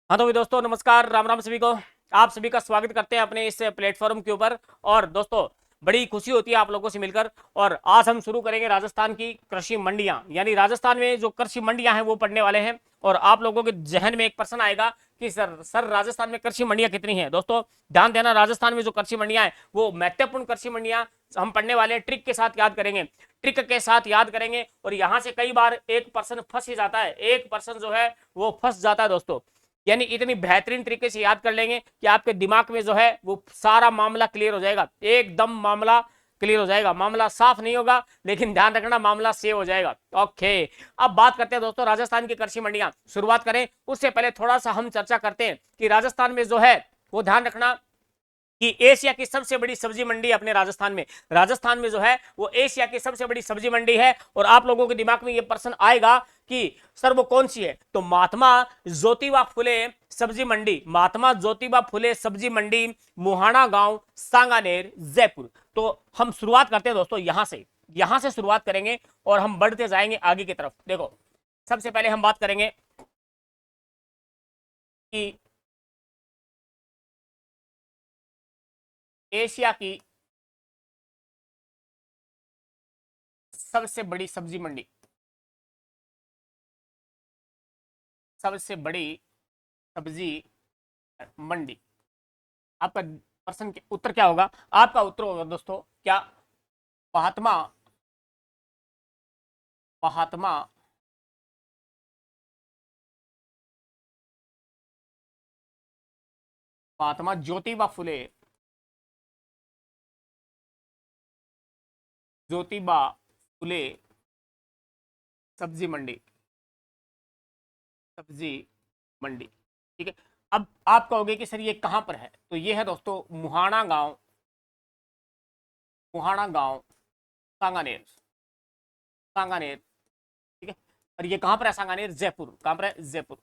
हाँ तो भी दोस्तों नमस्कार, राम राम सभी को। आप सभी का स्वागत करते हैं अपने इस प्लेटफॉर्म के ऊपर। और दोस्तों बड़ी खुशी होती है आप लोगों से मिलकर। और आज हम शुरू करेंगे राजस्थान की कृषि मंडियां, यानी राजस्थान में जो कृषि मंडियां हैं वो पढ़ने वाले हैं। और आप लोगों के जहन में एक प्रश्न आएगा कि सर राजस्थान में कृषि मंडियां कितनी हैं। दोस्तों ध्यान देना, राजस्थान में जो कृषि मंडियां हैं वो महत्वपूर्ण कृषि मंडियां हम पढ़ने वाले हैं। ट्रिक के साथ याद करेंगे, ट्रिक के साथ याद करेंगे। और यहां से कई बार एक पर्सन फंस ही जाता है, एक पर्सन जो है वो फंस जाता है दोस्तों। यानी इतनी बेहतरीन तरीके से याद कर लेंगे कि आपके दिमाग में जो है वो सारा मामला क्लियर हो जाएगा, एकदम मामला क्लियर हो जाएगा। मामला साफ नहीं होगा लेकिन ध्यान रखना मामला सेव हो जाएगा। ओके, अब बात करते हैं दोस्तों राजस्थान की कृषि मंडियां। शुरुआत करें उससे पहले थोड़ा सा हम चर्चा करते हैं कि राजस्थान में जो है वो ध्यान रखना कि एशिया की सबसे बड़ी सब्जी मंडी अपने राजस्थान में जो है वो एशिया की सबसे बड़ी सब्जी मंडी है। और आप लोगों के दिमाग में ये प्रश्न आएगा कि सर वो कौन सी है, तो महात्मा ज्योतिबा फुले सब्जी मंडी, महात्मा ज्योतिबा फुले सब्जी मंडी, मुहाना गांव, सांगानेर, जयपुर। तो हम शुरुआत करते हैं दोस्तों यहां से शुरुआत करेंगे और हम बढ़ते जाएंगे आगे की तरफ। देखो सबसे पहले हम बात करेंगे कि एशिया की सबसे बड़ी सब्जी मंडी, सबसे बड़ी सब्जी मंडी। आपका प्रश्न के उत्तर क्या होगा? आपका उत्तर होगा दोस्तों क्या? महात्मा महात्मा महात्मा ज्योतिबा फुले, ज्योतिबा फुले सब्जी मंडी, सब्जी मंडी। ठीक है, अब आप कहोगे कि सर ये कहां पर है, तो ये है दोस्तों मुहाना गांव, मुहाना गांव, सांगानेर, सांगानेर। ठीक है, और ये कहां पर है? सांगानेर, जयपुर। कहां पर है? जयपुर,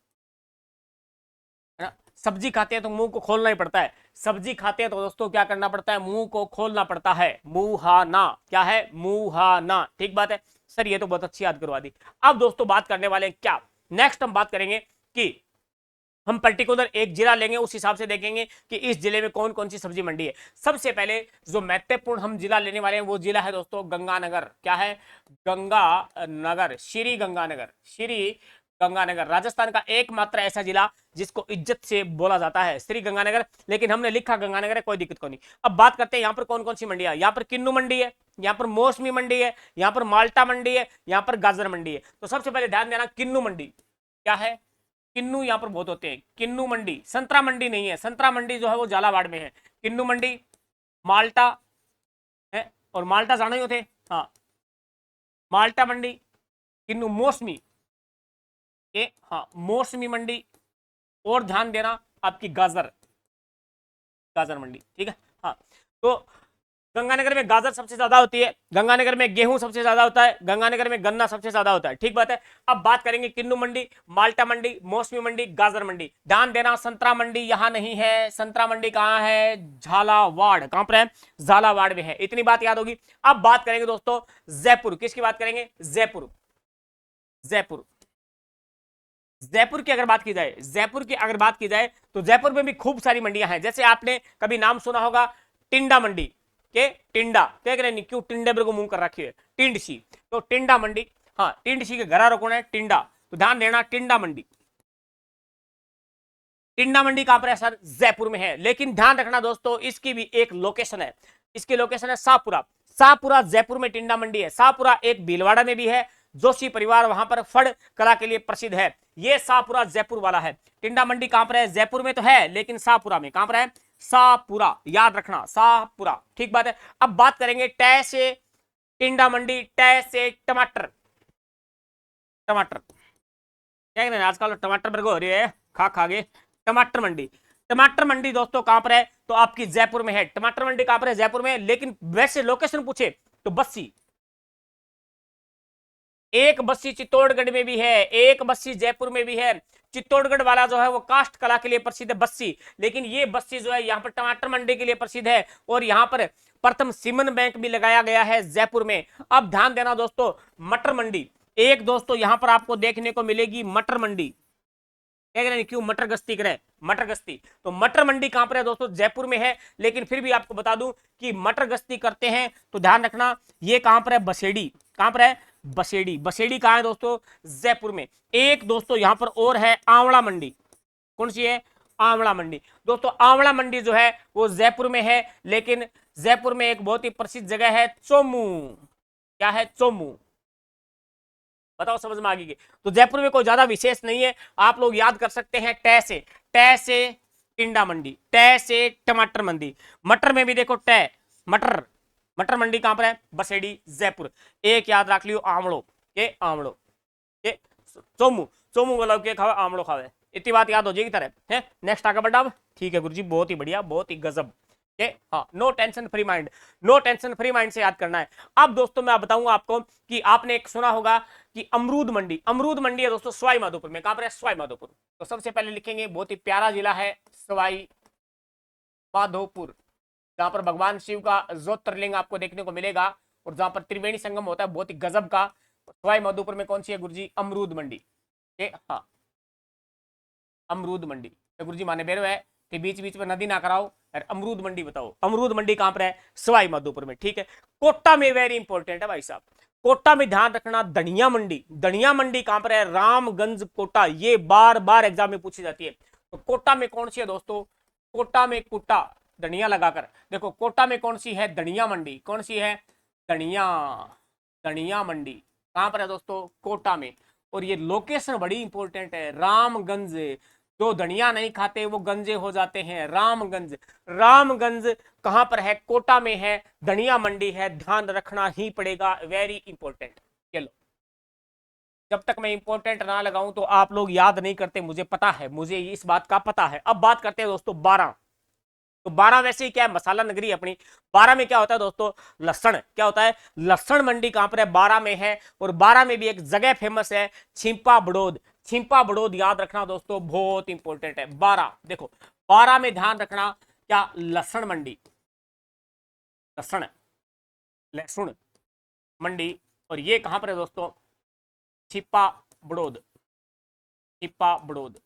है ना। सब्जी खाते हैं तो मुंह को खोलना ही पड़ता है, सब्जी खाते हैं तो दोस्तों क्या करना पड़ता है? मुंह को खोलना पड़ता है, मुहाना। क्या है? मुहाना। ठीक बात है सर, ये तो बहुत अच्छी याद करवा दी। अब दोस्तों बात करने वाले हैं क्या, नेक्स्ट हम बात करेंगे कि हम पर्टिकुलर एक जिला लेंगे, उस हिसाब से देखेंगे कि इस जिले में कौन कौन सी सब्जी मंडी है। सबसे पहले जो महत्वपूर्ण हम जिला लेने वाले हैं वो जिला है दोस्तों गंगानगर। क्या है? गंगानगर, श्री गंगानगर, श्री गंगानगर। राजस्थान का एकमात्र ऐसा जिला जिसको इज्जत से बोला जाता है श्री गंगानगर, लेकिन हमने लिखा गंगानगर है, कोई दिक्कत को नहीं। अब बात करते हैं यहाँ पर कौन कौन सी मंडी है। यहाँ पर किन्नू मंडी है, यहाँ पर मौसमी मंडी है, यहाँ पर माल्टा मंडी है, यहाँ पर गाजर मंडी है। तो सबसे पहले ध्यान देना किन्नू मंडी। क्या है? किन्नू यहाँ पर बहुत होते हैं, किन्नू मंडी। संतरा मंडी नहीं है, संतरा मंडी जो है वो झालावाड़ में है। किन्नू मंडी, माल्टा है, और माल्टा जाना ही होते। हाँ, माल्टा मंडी, किन्नू, मौसमी, ये हाँ मौसमी मंडी। और ध्यान देना आपकी गाजर, गाजर मंडी। ठीक है, हाँ। तो गंगानगर में गाजर सबसे ज्यादा होती है, गंगानगर में गेहूं सबसे ज्यादा होता है, गंगानगर में गन्ना सबसे ज्यादा होता है। ठीक बात है। अब बात करेंगे किन्नू मंडी, माल्टा मंडी, मौसमी मंडी, गाजर मंडी। ध्यान देना संतरा मंडी यहां नहीं है, संतरा मंडी कहां है? झालावाड़। कहां पर है? झालावाड़ में है। इतनी बात याद होगी। अब बात करेंगे दोस्तों जयपुर, किसकी बात करेंगे? जयपुर, जयपुर, जयपुर की अगर बात की जाए, जयपुर की अगर बात की जाए तो जयपुर में भी खूब सारी मंडियां हैं। जैसे आपने कभी नाम सुना होगा टिंडा मंडी के, टिंडा देख रहे नहीं क्यों टिंडे को मुंह कर रखी है, टिंडसी। तो टिंडा मंडी, हाँ टिंडसी के घरा कौन है? टिंडा। तो ध्यान देना टिंडा मंडी, टिंडा मंडी कहां पर है सर? जयपुर में है। लेकिन ध्यान रखना दोस्तों इसकी भी एक लोकेशन है, इसकी लोकेशन है शाहपुरा। शाहपुरा जयपुर में टिंडा मंडी है। शाहपुरा एक भीलवाड़ा में भी है, जोशी परिवार वहां पर फड़ कला के लिए प्रसिद्ध है। ये शाहपुरा जयपुर वाला है। टिंडा मंडी कहां पर है? जयपुर में तो है लेकिन शाहपुरा में। कहां पर है? शाहपुरा, याद रखना शाहपुरा। ठीक बात है। अब बात करेंगे टै से टिंडा मंडी, टै से टमाटर, टमाटर। क्या कहते हैं आजकल टमाटर बर्गर हो रही है, खा खा के। टमाटर मंडी, टमाटर मंडी दोस्तों कहां पर है? तो आपकी जयपुर में है। टमाटर मंडी कहां पर है? जयपुर में। लेकिन वैसे लोकेशन पूछे तो बस्सी, एक बस्सी चित्तौड़गढ़ में भी है, एक बस्सी जयपुर में भी है। चित्तौड़गढ़ वाला जो है वो काष्ठ कला के लिए प्रसिद्ध है, बस्सी। लेकिन ये बस्सी जो है यहाँ पर टमाटर मंडी के लिए प्रसिद्ध है। और यहाँ पर प्रथम सीमन बैंक भी लगाया गया है जयपुर में। अब ध्यान देना दोस्तों मटर मंडी, एक दोस्तों यहां पर आपको देखने को मिलेगी मटर मंडी। क्या करें, क्यों मटर गश्ती करें, मटर गश्ती। तो मटर मंडी कहां पर है दोस्तों, जयपुर में है। लेकिन फिर भी आपको बता दूं कि मटर गश्ती करते हैं तो ध्यान रखना ये कहां पर है, बसेड़ी। कहां पर है, बसेड़ी। बसेड़ी कहां है दोस्तों, जयपुर में। एक दोस्तों यहां पर और है आंवला मंडी। कौन सी है, आंवला मंडी। दोस्तों आंवला मंडी जो है वो जयपुर में है, लेकिन जयपुर में एक बहुत ही प्रसिद्ध जगह है चोमू। क्या है, चोमू। बताओ समझ में आ गई। तो जयपुर में कोई ज्यादा विशेष नहीं है, आप लोग याद कर सकते हैं टे से। टे से टिंडा मंडी, टे से टमाटर मंडी। मटर में भी देखो टे, मटर। मटर मंडी कहां पर है, बसेड़ी, जयपुर। एक याद रख लियो, आंवलो के, आंवलो के, चोमू। चोमू वाला के खावे, आंवलो खावे, इतनी बात याद हो जाएगी तरह है। नेक्स्ट आगे बढ़ा। ठीक है गुरुजी, बहुत ही बढ़िया, बहुत ही गजब। हाँ, no tension free mind, no tension free mind से याद करना है। अब दोस्तों मैं बताऊंगा आपको कि आपने एक सुना होगा कि अमरूद मंडी। अमरूद मंडी है दोस्तों सवाई माधोपुर में। कहां पर है, सवाई माधोपुर। तो सबसे पहले लिखेंगे, बहुत ही प्यारा जिला है सवाई माधोपुर, जहां पर भगवान शिव का ज्योतिर्लिंग आपको देखने को मिलेगा और जहां पर त्रिवेणी संगम होता है बहुत ही गजब का। सवाई माधोपुर में कौन सी है गुरुजी, अमरूद मंडी। हाँ, अमरूद मंडी। गुरुजी माने बेरो है कि बीच बीच में नदी ना कराओ, और अमरूद मंडी बताओ। अमरूद मंडी कहां पर है, सवाई माधोपुर में। ठीक है, कोटा में वेरी इंपॉर्टेंट है भाई साहब, कोटा में ध्यान रखना, धनिया मंडी। धनिया मंडी कहां पर है, रामगंज कोटा। ये बार बार एग्जाम में पूछी जाती है। तो कोटा में कौन सी है दोस्तों, कोटा में कोटा धनिया लगाकर देखो, कोटा में कौन सी है, धनिया मंडी। कौन सी है, धनिया, धनिया मंडी कहां पर है दोस्तों, कोटा में। और ये लोकेशन बड़ी इंपॉर्टेंट है, रामगंज। जो धनिया नहीं खाते वो गंजे हो जाते हैं, रामगंज। रामगंज कहां पर है, कोटा में है, धनिया मंडी है, ध्यान रखना ही पड़ेगा, वेरी इंपॉर्टेंट। चलो, जब तक मैं इंपॉर्टेंट ना लगाऊं तो आप लोग याद नहीं करते, मुझे पता है, मुझे इस बात का पता है। अब बात करते हैं दोस्तों 12। तो 12 वैसे ही क्या है, मसाला नगरी अपनी। 12 में क्या होता है दोस्तों, लहसुन। क्या होता है, लहसुन मंडी कहां पर है, 12 में है। और 12 में भी एक जगह फेमस है, छिंपा बड़ौद। छिंपा बड़ौद याद रखना दोस्तों, बहुत इंपॉर्टेंट है। 12 देखो, 12 में ध्यान रखना क्या, लहसुन मंडी, लहसुन, लहसुन मंडी। और ये कहां पर है दोस्तों, छिपा बड़ौद, छिपा बड़ौद।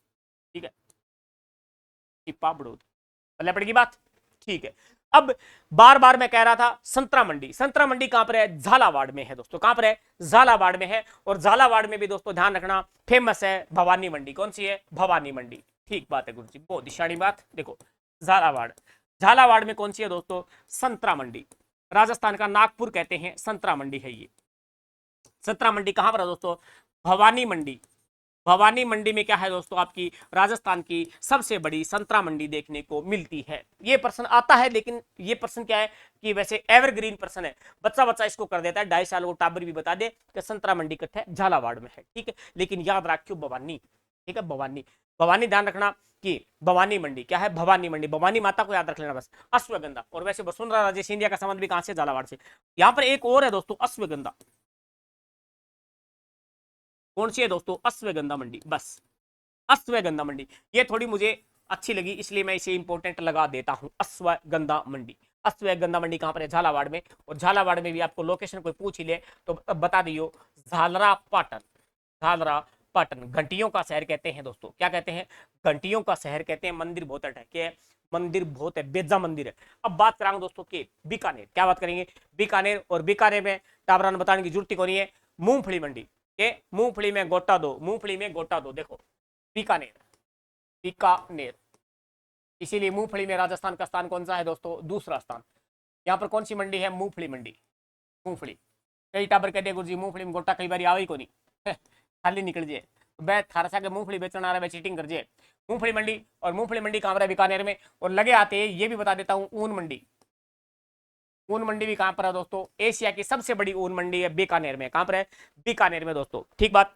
ठीक है, छिपा बड़ौद, पल्ले पड़ेगी बात। ठीक है, अब बार बार मैं कह रहा था संतरा मंडी। संतरा मंडी कहां पर है, झालावाड़ में है दोस्तों। कहां पर है, झालावाड़ में है। और झालावाड़ में भी दोस्तों ध्यान रखना फेमस है भवानी मंडी। कौन सी है, भवानी मंडी। ठीक बात है गुरुजी, बहुत दिशानी बात। देखो झालावाड़, झालावाड़ में कौन सी है दोस्तों, संतरा मंडी। राजस्थान का नागपुर कहते हैं, संतरा मंडी है ये। संतरा मंडी कहां पर है दोस्तों, भवानी मंडी। भवानी मंडी में क्या है दोस्तों, आपकी राजस्थान की सबसे बड़ी संतरा मंडी देखने को मिलती है। ये प्रश्न आता है, लेकिन ये प्रश्न क्या है कि वैसे एवरग्रीन प्रश्न है, बच्चा बच्चा इसको कर देता है, 2.5 साल वो टाबर भी बता दे कि संतरा मंडी कट्ठा है, झालावाड़ में है। ठीक है, लेकिन याद रखियो भवानी। ठीक है, भवानी, भवानी ध्यान रखना कि भवानी मंडी क्या है, भवानी मंडी। भवानी माता को याद रख लेना बस। अश्वगंधा, और वैसे वसुंधरा राजे सिंधिया का संबंध भी कहां से, झालावाड़ से। यहां पर एक और है दोस्तों, अश्वगंधा। कौन सी है दोस्तों, अश्वगंधा मंडी। बस अश्वगंधा मंडी, ये थोड़ी मुझे अच्छी लगी इसलिए मैं इसे इंपॉर्टेंट लगा देता हूं, अश्वगंधा मंडी। अश्वगंधा मंडी कहां पर है, झालावाड़ में। और झालावाड़ में भी आपको लोकेशन कोई पूछ ही ले तो बता दियो, झालरा पाटन। झालरा पाटन घंटियों का शहर कहते हैं दोस्तों। क्या कहते हैं, घंटियों का शहर कहते हैं। मंदिर बहुत है, क्या है, मंदिर बहुत है, बेजा मंदिर है। अब बात करांगे दोस्तों के बीकानेर। क्या बात करेंगे, बीकानेर। और बीकानेर में टाबरान बताने की जरूरत ही नहीं है, मूंगफली मंडी। के मूंगफली में गोटा दो, मूंगफली में गोटा दो। देखो बीकानेर, बीकानेर। इसीलिए मूंगफली में राजस्थान का स्थान कौन सा है दोस्तों, दूसरा स्थान। यहाँ पर कौन सी मंडी है, मूंगफली मंडी। मूंगफली, कई टाबर कहते हैं गुरुजी मूंगफली में गोटा कई बार आवे ही को नहीं, खाली निकल जाए। तो बै थारसा के मूंगफली बेचना आ रहा है, चीटिंग कर जाए। मूंगफली मंडी, और मूंगफली मंडी कहां पर है, बीकानेर में। और लगे आते ये भी बता देता हूं, ऊन मंडी। ऊन मंडी भी कहां पर है दोस्तों, एशिया की सबसे बड़ी ऊन मंडी है बीकानेर में। कहां पर है, बीकानेर में दोस्तों। ठीक बात।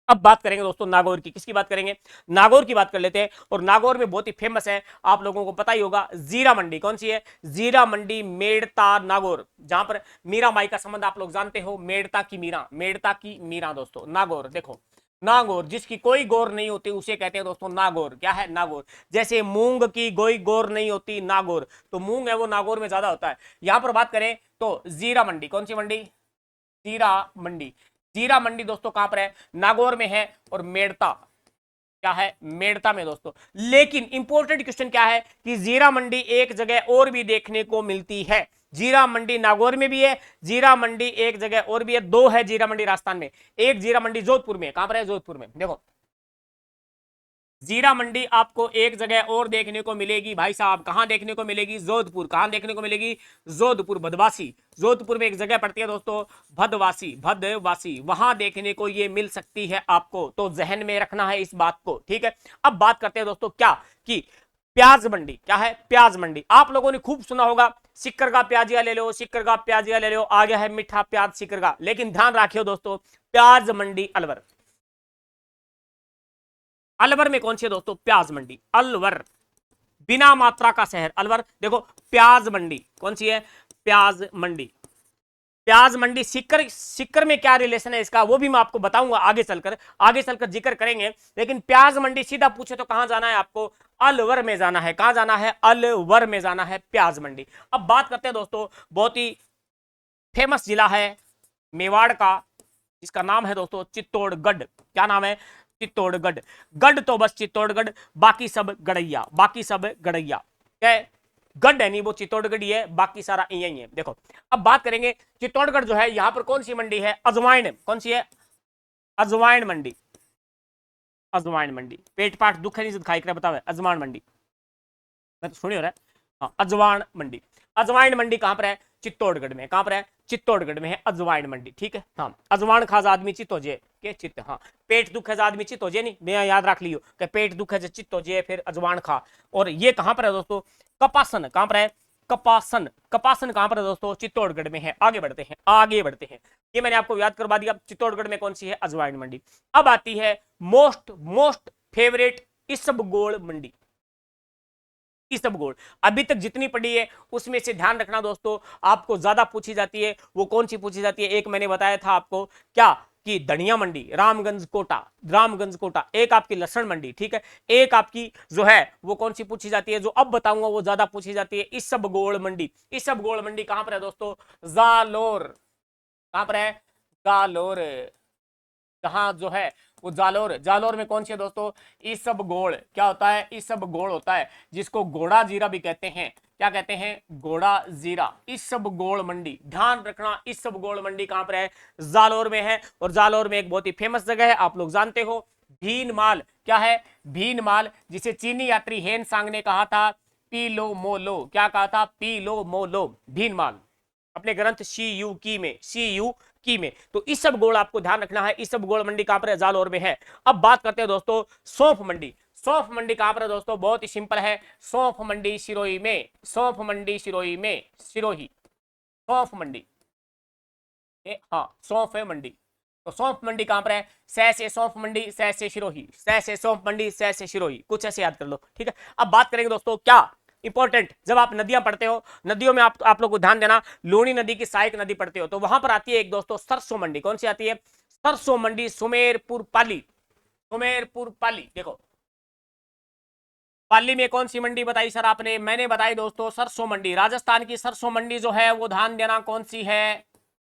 अब बात करेंगे दोस्तों नागौर की। किसकी बात करेंगे, नागौर की बात कर लेते हैं। और नागौर में बहुत ही फेमस है, आप लोगों को पता ही होगा, जीरा मंडी। कौन सी है, जीरा मंडी, मेड़ता नागौर, जहां पर मीरा माई का संबंध आप लोग जानते हो, मेड़ता की मीरा, मेड़ता की मीरा दोस्तों। नागौर देखो, नागौर, जिसकी कोई गौर नहीं होती उसे कहते हैं दोस्तों नागौर। क्या है, नागौर। जैसे मूंग की कोई गौर नहीं होती, नागौर। तो मूंग है वो नागौर में ज्यादा होता है। यहां पर बात करें तो जीरा मंडी। कौन सी मंडी, जीरा मंडी। जीरा मंडी दोस्तों कहां पर है, नागौर में है। और मेड़ता, क्या है, मेड़ता में दोस्तों। लेकिन इंपॉर्टेंट क्वेश्चन क्या है कि जीरा मंडी एक जगह और भी देखने को मिलती है। जीरा मंडी नागौर में भी है, जीरा मंडी एक जगह और भी है, दो है जीरा मंडी राजस्थान में, एक जीरा मंडी जोधपुर में। कहां पर है, जोधपुर में। देखो जीरा मंडी आपको एक जगह और देखने को मिलेगी भाई साहब, कहां देखने को मिलेगी, जोधपुर। कहां देखने को मिलेगी, जोधपुर, भदवासी। जोधपुर में एक जगह पड़ती है दोस्तों, भदवासी, भदवासी, वहां देखने को ये मिल सकती है आपको, तो जहन में रखना है इस बात को, ठीक है। अब बात करते हैं दोस्तों क्या कि प्याज मंडी, क्या है, प्याज मंडी। आप लोगों ने खूब सुना होगा, सिक्कर का प्याजिया ले लो, सिक्कर का प्याजिया ले लो, आ गया है मीठा प्याज सिक्कर का। लेकिन ध्यान रखियो दोस्तों, प्याज मंडी अलवर, अलवर में कौन सी है दोस्तों, प्याज मंडी अलवर, बिना मात्रा का शहर अलवर। देखो प्याज मंडी कौन सी है, प्याज मंडी। प्याज मंडी सिक्कर, सिक्कर में क्या रिलेशन है इसका वो भी मैं आपको बताऊंगा आगे चलकर जिक्र करेंगे। लेकिन प्याज मंडी सीधा पूछे तो कहां जाना है आपको, अलवर में जाना है। कहां जाना है, अलवर में जाना है, प्याज मंडी। अब बात करते हैं दोस्तों, बहुत ही फेमस जिला है मेवाड़ का, जिसका नाम है दोस्तों चित्तौड़गढ़। क्या नाम है, चित्तौड़गढ़। गढ़ तो बस चित्तौड़गढ़, बाकी सब गड़ैया, बाकी सब गड़ैया। क्या है, गढ़ है नहीं, वो चित्तौड़गढ़ ही है, बाकी सारा यही है। देखो अब बात करेंगे चित्तौड़गढ़ जो है, यहां पर कौन सी मंडी है, अजवाइन। कौन सी है, अजवाइन मंडी, अजवाइन मंडी। पेट पाट दुख नहीं खाई कर बताओ, अजवाइन मंडी, मैं तो सुनी हो रहा है। हाँ, अजवाइन मंडी। अजवाइन मंडी कहां पर है, चित्तौड़गढ़ में। कहां पर है, चित्तौड़गढ़ में है अजवाइन मंडी, ठीक है। हाँ, अजवान खाज आदमी चित्त हो जाए के चित्त, हाँ, पेट दुख है आदमी चित्त हो जाए, नहीं मैं याद रख लियो कि पेट दुख है चित्त हो जाए, फिर अजवान खा। और ये कहां पर है दोस्तों, कपासन। कहां पर है, कपासन। कपासन कहां पर है दोस्तों, चित्तौड़गढ़ में है। आगे बढ़ते हैं, आगे बढ़ते हैं। ये मैंने आपको याद करवा दिया, चित्तौड़गढ़ में कौन सी है, अजवाइन मंडी। अब आती है मोस्ट मोस्ट फेवरेट इसबगोल मंडी। इसबगोल अभी तक जितनी पड़ी है उसमें से ध्यान रखना दोस्तों, आपको ज्यादा पूछी जाती है। वो कौन सी पूछी जाती है, एक मैंने बताया था आपको क्या कि धनिया मंडी, रामगंज कोटा, रामगंज कोटा। एक आपकी लहसुन मंडी, ठीक है। एक आपकी जो है वो कौन सी पूछी जाती है, जो अब बताऊंगा वो ज्यादा पूछी जाती है, इसबगोल मंडी। इसबगोल मंडी कहां पर है दोस्तों, जालोर। कहां पर है, जालोर। जहां जो है वो जालोर, जालोर में कौन सी है दोस्तों, इसबगोल। क्या होता है, इसबगोल होता है, जिसको घोड़ा जीरा भी कहते हैं। क्या कहते हैं, घोड़ा जीरा। इसबगोल मंडी ध्यान रखना, इसबगोल मंडी कहां पर है, जालोर में है। और जालोर में एक बहुत ही फेमस जगह है, आप लोग जानते हो, भीनमाल। क्या है, भीनमाल, जिसे चीनी यात्री हेन सांग ने कहा था पी लो मोलो। क्या कहा था, पी लो मोलो, भीनमाल, अपने ग्रंथ सी यू की में, सी यू की में। तो इसबगोल आपको ध्यान रखना है, इसबगोल मंडी कहां पर है, जालोर में है। अब बात करते हैं दोस्तों सौंफ मंडी। सौंफ मंडी कहां पर है दोस्तों, बहुत ही सिंपल है, सौंफ मंडी सिरोही में। सौंफ मंडी सिरोही में, सिरोही, सौंफ मंडी, हाँ सौंफ है मंडी। तो सौंफ मंडी कहां पर है, सै से सौंफ मंडी, सै से सिरोही, सै से सौंफ मंडी, सै से सिरोही, कुछ ऐसे याद कर लो, ठीक है। अब बात करेंगे दोस्तों क्या इंपॉर्टेंट, जब आप नदियां पढ़ते हो, नदियों में आप लोग को ध्यान देना, लूणी नदी की सहायक नदी पढ़ते हो तो वहां पर आती है एक दोस्तों सरसों मंडी। कौन सी आती है, सरसों मंडी, सुमेरपुर पाली, सुमेरपुर पाली। देखो पाली में कौन सी मंडी बताई सर आपने, मैंने बताई दोस्तों सरसों मंडी। राजस्थान की सरसों मंडी जो है वो ध्यान देना कौन सी है,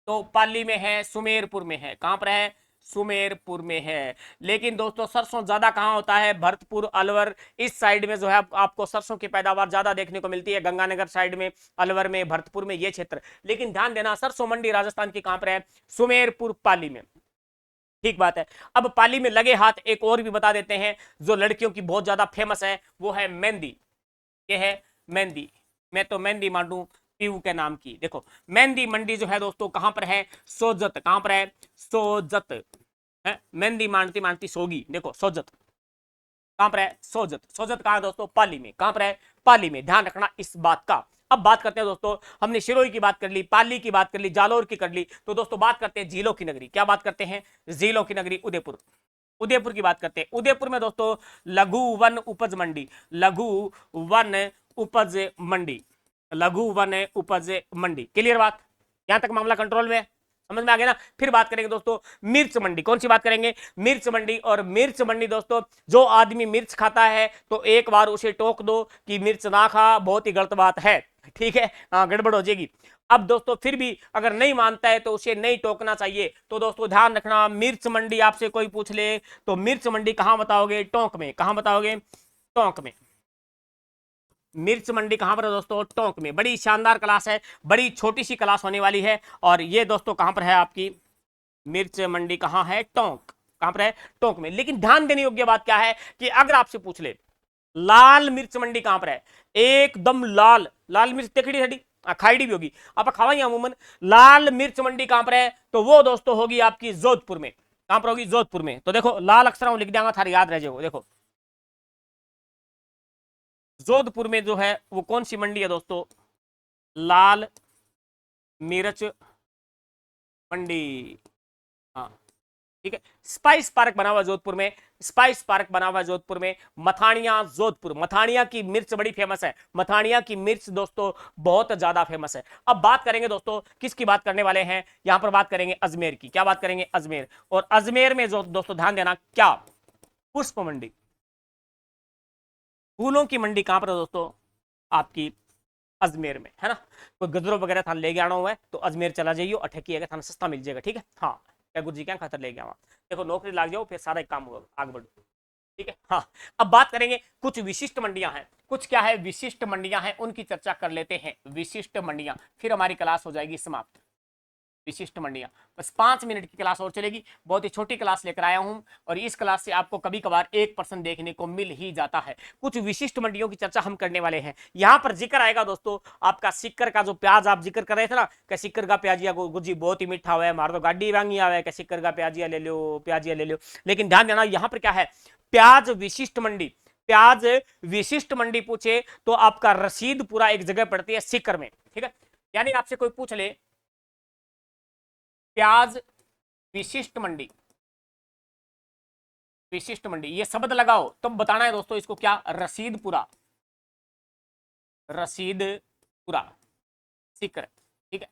तो पाली में है, सुमेरपुर में है। कहां पर है, सुमेरपुर में है। लेकिन दोस्तों सरसों ज्यादा कहां होता है, भरतपुर, अलवर, इस साइड में जो है आपको सरसों की पैदावार ज्यादा देखने को मिलती है, गंगानगर साइड में, अलवर में, भरतपुर में, ये क्षेत्र। लेकिन ध्यान देना सरसों मंडी राजस्थान की कहां पर है, सुमेरपुर पाली में, ठीक बात है। अब पाली में लगे हाथ एक और भी बता देते हैं, जो लड़कियों की बहुत ज्यादा फेमस है, वो है मेहंदी। ये है मेहंदी, मैं तो मेहंदी मांडू पीयू के नाम की। देखो मेहंदी मंडी जो है दोस्तों कहां पर है, सोजत। कहां पर है, सोजत है, मेहंदी मांडती मांडती सोगी। देखो सोजत कहां पर है, सोजत। सोजत कहां है दोस्तों, पाली में। कहां पर है, पाली में, ध्यान रखना इस बात का। अब बात करते हैं दोस्तों, हमने सिरोही की बात कर ली, पाली की बात कर ली, जालोर की कर ली, तो दोस्तों बात करते हैं झीलों की नगरी। क्या बात करते हैं, झीलों की नगरी उदयपुर। उदयपुर की बात करते हैं। उदयपुर में दोस्तों लघु वन उपज मंडी, लघु वन उपज मंडी, लघु वन उपज मंडी। क्लियर बात, यहां तक मामला कंट्रोल में, समझ में आ गया ना। फिर बात करेंगे दोस्तों मिर्च मंडी। कौन सी बात करेंगे, मिर्च मंडी। और मिर्च मंडी दोस्तों, जो आदमी मिर्च खाता है तो एक बार उसे टोक दो कि मिर्च ना खा, बहुत ही गलत बात है। ठीक है, हाँ गड़बड़ हो जाएगी। अब दोस्तों फिर भी अगर नहीं मानता है तो उसे नहीं टोकना चाहिए। तो दोस्तों ध्यान रखना, मिर्च मंडी आपसे कोई पूछ ले तो मिर्च मंडी कहां बताओगे? टोंक में। कहां बताओगे? टोंक में। मिर्च मंडी कहां पर है दोस्तों? टोंक में। बड़ी शानदार क्लास है, बड़ी छोटी सी क्लास होने वाली है। और ये दोस्तों कहां पर है आपकी मिर्च मंडी? कहां है? टोंक। कहां पर है? टोंक में। लेकिन ध्यान देने योग्य बात क्या है कि अगर आपसे पूछ ले लाल मिर्च मंडी कहां पर है, एकदम लाल लाल मिर्च तेखड़ी हडी खाईडी भी होगी आप खावाई अमूमन, लाल मिर्च मंडी कहां पर है? तो वो दोस्तों होगी आपकी जोधपुर में। कहां पर होगी? जोधपुर में। तो देखो लाल अक्षरों लिख देंगे, थारी याद रह जाएगा। देखो जोधपुर में जो है वो कौन सी मंडी है दोस्तों? लाल मिर्च मंडी। हाँ ठीक है। स्पाइस पार्क बना हुआ जोधपुर में, स्पाइस पार्क बना हुआ जोधपुर में। मथानिया जोधपुर, मथानिया की मिर्च बड़ी फेमस है, मथानिया की मिर्च दोस्तों बहुत ज्यादा फेमस है। अब बात करेंगे दोस्तों, किसकी बात करने वाले हैं यहां पर? बात करेंगे अजमेर की। क्या बात करेंगे? अजमेर। और अजमेर में जो दोस्तों ध्यान देना, क्या? पुष्प मंडी, फूलों की मंडी कहां पर है दोस्तों? आपकी अजमेर में, है ना। कोई गजरों वगैरह थान ले आना हुआ है तो अजमेर चला जाइए, अठकी है थाना सस्ता मिल जाएगा। ठीक है, हाँ क्या गुरु जी क्या खातर ले गया? देखो नौकरी लाग जाओ फिर सारा एक काम होगा, आगे बढ़ो। ठीक है, हाँ। अब बात करेंगे कुछ विशिष्ट मंडियां हैं, कुछ क्या है विशिष्ट मंडियां हैं, उनकी चर्चा कर लेते हैं। विशिष्ट मंडियां, फिर हमारी क्लास हो जाएगी समाप्त। विशिष्ट मंडियां, बस 5 मिनट की क्लास और चलेगी, बहुत ही छोटी क्लास लेकर आया हूं। और इस क्लास से आपको कभी कभार 1% देखने को मिल ही जाता है। कुछ विशिष्ट मंडियों की चर्चा हम करने वाले हैं। यहां पर जिक्र आएगा दोस्तों आपका सिक्कर का, जो प्याज आप जिक्र कर रहे थे ना कि सिक्कर का प्याजिया गुरुजी बहुत ही मीठा हुआ है, मारो तो गाड़ी वांगी आवे कि सिक्कर का प्याजिया ले लो, प्याजिया ले लो। लेकिन ध्यान देना यहां पर क्या है, प्याज विशिष्ट मंडी, प्याज विशिष्ट मंडी पूछे तो आपका रसीदपुरा एक जगह पड़ती है सिक्कर में। ठीक है, यानी आपसे कोई पूछ ले प्याज विशिष्ट मंडी, विशिष्ट मंडी ये शब्द लगाओ तो बताना है दोस्तों इसको क्या? रसीदपुरा, रसीदपुरा सिक्कर। ठीक है,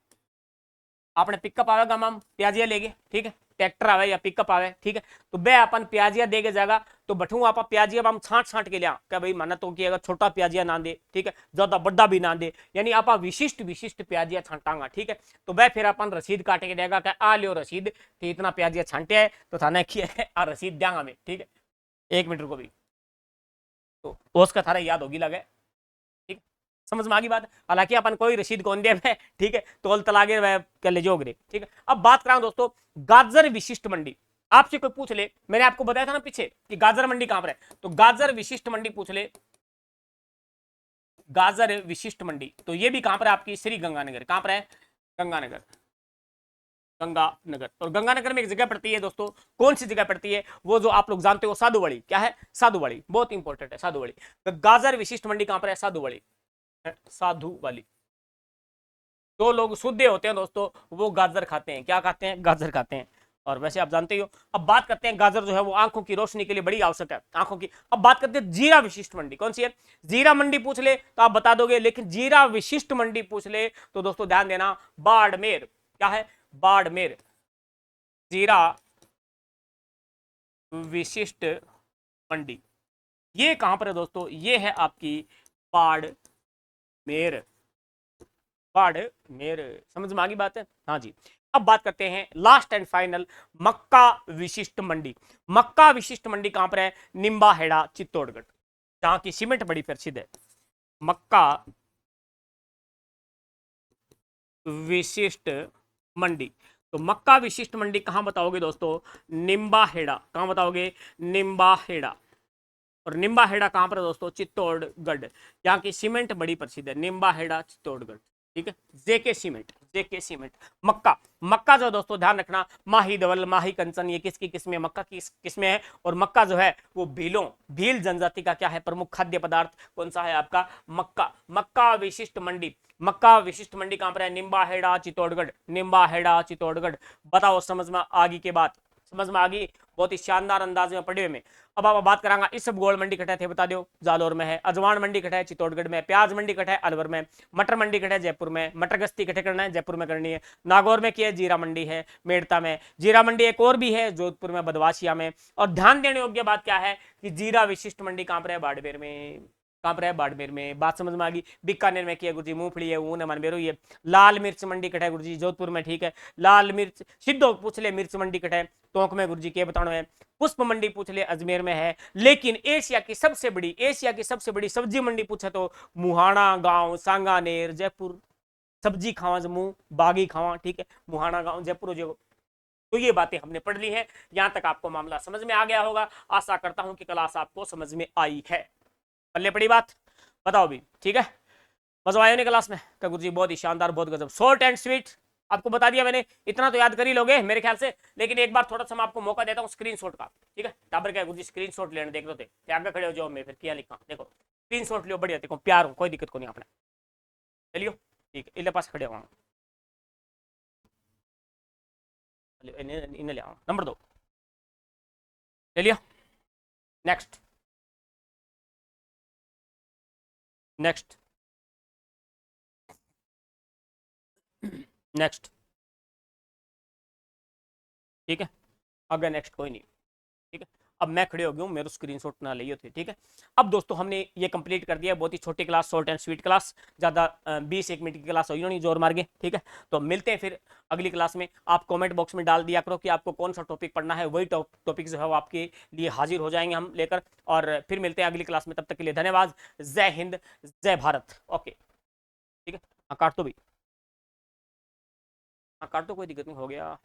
आपने पिकअप आवेगा मैम प्याजिया लेगे, ठीक है, ट्रैक्टर आवे या पिकअप आवे, ठीक है, तो बे अपन प्याजिया देगे जाएगा तो बठू आप प्याजिया हम छांट छांट के लिया क्या भाई मन तो कि अगर छोटा प्याजिया ना दे, ठीक है, ज्यादा बड़ा भी ना दे, यानी आप विशिष्ट विशिष्ट प्याजिया छांटांगा। ठीक है, तो वह फिर अपन रसीद काटे के देगा क्या आ लियो रसीद कि इतना प्याजिया छांटे है तो थाना किया आ रसीद देंगा मैं। ठीक है, 1 मिनट को भी तो उसका थारा याद होगी लगे। समझ में आ गई बात? हालांकि अपन कोई रसीद कौन दे में, ठीक है, तोल तलागे वह कर ले जोगरे। ठीक है, अब बात करा दोस्तों गाजर विशिष्ट मंडी। आपसे कोई पूछ ले, मैंने आपको बताया था ना पीछे कि गाजर मंडी कहां पर है, तो गाजर विशिष्ट मंडी पूछ ले, गाजर विशिष्ट मंडी तो ये भी कहां पर है आपकी? श्री गंगानगर। कहां पर है? गंगानगर, गंगानगर। और गंगानगर में एक जगह पड़ती है दोस्तों, कौन सी जगह पड़ती है? वो जो आप लोग जानते हो साधुवाड़ी। क्या है? साधुवाड़ी, बहुत इंपॉर्टेंट है साधुवाड़ी। तो गाजर विशिष्ट मंडी कहां पर है? साधुवाड़ी, साधु वाली। जो लोग शुद्ध होते हैं दोस्तों वो गाजर खाते हैं। क्या खाते हैं? गाजर खाते हैं। और वैसे आप जानते ही हो। अब बात करते हैं गाजर जो है वो आंखों की रोशनी के लिए बड़ी आवश्यक है, आंखों की। अब बात करते हैं जीरा विशिष्ट मंडी, कौन सी है? जीरा मंडी पूछ ले तो आप बता दोगे, लेकिन जीरा विशिष्ट मंडी पूछ ले तो दोस्तों ध्यान देना बाड़मेर। क्या है? बाड़मेर। जीरा विशिष्ट मंडी ये कहां पर है दोस्तों? ये है आपकी बाड़मेर, बाड़मेर। समझ में आ गई बात है? हाँ जी। अब बात करते हैं लास्ट एंड फाइनल मक्का विशिष्ट मंडी। मक्का विशिष्ट मंडी कहां पर है? निम्बाहेड़ा चित्तौड़गढ़, जहां की सीमेंट बड़ी प्रसिद्ध है। मक्का विशिष्ट मंडी, तो मक्का विशिष्ट मंडी कहां बताओगे दोस्तों? निम्बाहेड़ा। कहां बताओगे? निम्बाहेड़ा। और निम्बाहेड़ा कहां पर है दोस्तों? चित्तौड़गढ़, यहाँ की सीमेंट बड़ी प्रसिद्ध है। निम्बाहेड़ा चित्तौड़गढ़, ठीक है, जेके सीमेंट, जेके सीमेंट। मक्का, मक्का जो दोस्तों ध्यान रखना माही धवल, माही कंचन, ये किसकी किस्में? मक्का की किस्में है। और मक्का जो है वो भीलों, भील जनजाति का क्या है? प्रमुख खाद्य पदार्थ कौन सा है आपका? मक्का। मक्का विशिष्ट मंडी, मक्का विशिष्ट मंडी कहां पर है? निम्बाहेड़ा चित्तौड़गढ़, निम्बाहेड़ा चित्तौड़गढ़। बताओ समझ में आ गई के बात? समझ में आ गई? बहुत ही शानदार अंदाज में पढ़े में। अब आप बात करांगा इस सब गोल्ड मंडी कटा थे बता दो, जालोर में है। अजवान मंडी कटा है चित्तौड़गढ़ में। प्याज मंडी कटा है अलवर में। मटर मंडी कटा है जयपुर में। मटर गश्ती कटे करना है जयपुर में करनी है। नागौर में किया है। जीरा मंडी है मेड़ता में। जीरा मंडी एक और भी है जोधपुर में, बदवासिया में। और ध्यान देने योग्य बात क्या है कि जीरा विशिष्ट मंडी कहां पर है? बाड़मेर में। कहाँ पर है? बाड़मेर में। बात समझ में आ गई। बीकानेर में किया गुरुजी मूंगफली है, ऊन है, मानवेरो ही है। लाल मिर्च मंडी कट है गुरुजी जोधपुर में, ठीक है। लाल मिर्च सिद्धो पूछ ले, मिर्च मंडी कट है टोंक में गुरुजी, के बताना है। पुष्प मंडी पूछ ले, अजमेर में है। लेकिन एशिया की सबसे बड़ी सब्जी मंडी पूछे तो मुहाना गांव, सांगानेर, जयपुर। सब्जी खावा जमू, बागी खावा, ठीक है। मुहाना गांव, जयपुर जो। तो ये बातें हमने पढ़ ली हैं। यहां तक आपको मामला समझ में आ गया होगा। आशा करता हूं कि क्लास आपको समझ में आई है। पल्ले पड़ी बात, बताओ भी, ठीक है। मजा आया नहीं क्लास में? क्या गुरुजी बहुत ही शानदार, बहुत गजब, शॉर्ट एंड स्वीट। आपको बता दिया मैंने, इतना तो याद कर ही लोगे मेरे ख्याल से। लेकिन एक बार थोड़ा सा मैं आपको मौका देता हूँ स्क्रीनशॉट का, ठीक है। टाबर क्या गुरुजी स्क्रीनशॉट लेने देख लो थे, आगे खड़े हो जाओ, मैं फिर क्या लिखा देखो। स्क्रीनशॉट लियो, बढ़िया, देखो प्यार हो, कोई दिक्कत को नहीं आपने। चलियो ठीक है, इले पास खड़े हो, इन्हें ले आओ, नंबर 2 ले लिया। नेक्स्ट नेक्स्ट नेक्स्ट, ठीक है। अगर नेक्स्ट कोई नहीं, ठीक है। अब मैं खड़े हो गया हूँ, मेरे स्क्रीनशॉट ना लिए थे, ठीक है। अब दोस्तों हमने ये कंप्लीट कर दिया, बहुत ही छोटी class, short and sweet class, ज़्यादा 20-1 मिनट की क्लास हो नहीं, जोर मार के, ठीक है। तो मिलते हैं फिर अगली क्लास में। आप कमेंट बॉक्स में डाल दिया करो कि आपको कौन सा टॉपिक पढ़ना है, वही टॉपिक जो है वो आपके लिए हाजिर हो जाएंगे हम लेकर। और फिर मिलते हैं अगली क्लास में, तब तक के लिए धन्यवाद। जय हिंद, जय भारत। ओके, ठीक है। हाँ काट दो भाई, हाँ काट दो, कोई दिक्कत नहीं, हो गया।